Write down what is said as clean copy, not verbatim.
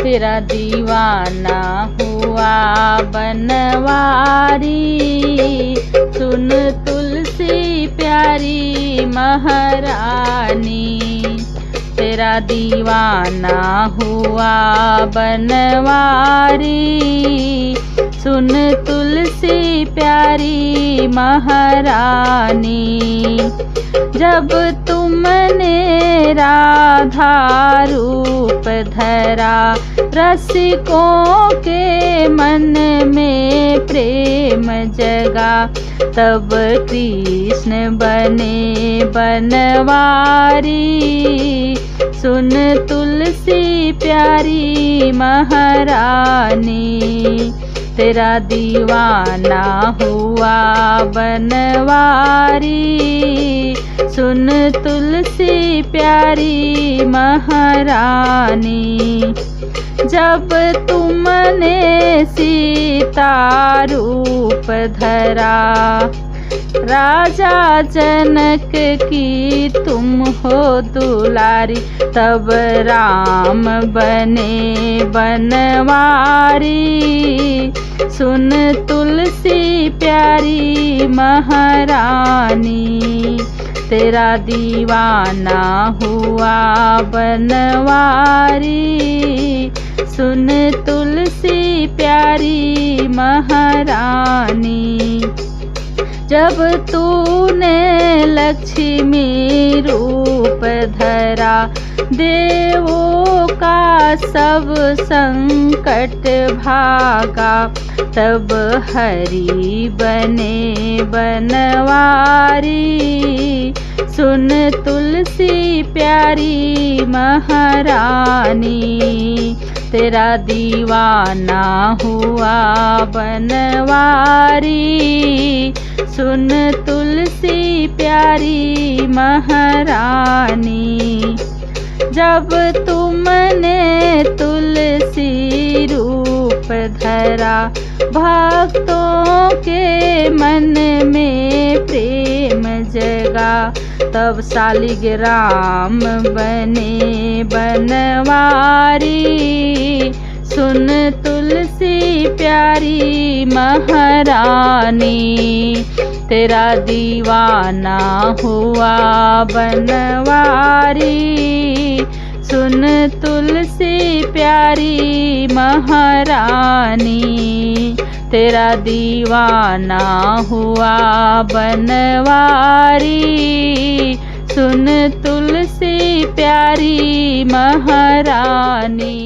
तेरा दीवाना हुआ बनवारी। सुन तुलसी प्यारी महारानी, तेरा दीवाना हुआ बनवारी। सुन तुलसी प्यारी महारानी, जब तुमने राधा रूप धरा, रसिकों के मन में प्रेम जगा। तब कृष्ण बने बनवारी। सुन तुलसी प्यारी महारानी, तेरा दीवाना हुआ बनवारी। सुन तुलसी प्यारी महारानी, जब तुमने सीता रूप धरा, राजा जनक की तुम हो दुलारी। तब राम बने बनवारी। सुन तुलसी प्यारी महारानी, तेरा दीवाना हुआ बनवारी। सुन तुलसी प्यारी महारानी, जब तूने लक्ष्मी रूप धरा, देवों का सब संकट भागा। तब हरि बने बनवारी। सुन तुलसी प्यारी महारानी, तेरा दीवाना हुआ बनवारी। सुन तुलसी प्यारी महारानी, जब तुमने तुलसी रूप धरा, भक्तों के मन में प्रेम जगा। तब शालिग्राम बने बनवारी। सुन तुलसी प्यारी महारानी, तेरा दीवाना हुआ बनवारी। सुन तुलसी प्यारी महारानी, तेरा दीवाना हुआ बनवारी। सुन तुलसी प्यारी महारानी।